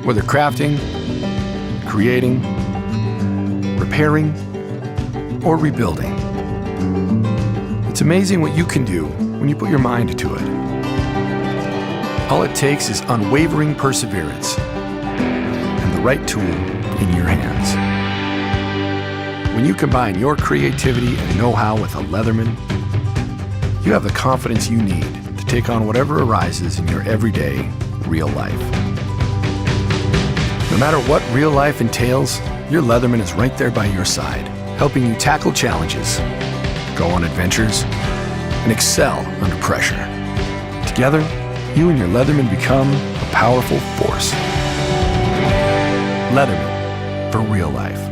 Whether crafting, creating, repairing, or rebuilding. It's amazing what you can do when you put your mind to it. All it takes is unwavering perseverance and the right tool in your hands. When you combine your creativity and know-how with a Leatherman, you have the confidence you need to take on whatever arises in your everyday real life. No matter what real life entails, your Leatherman is right there by your side, helping you tackle challenges, go on adventures, and excel under pressure. Together, you and your Leatherman become a powerful force. Leatherman for real life.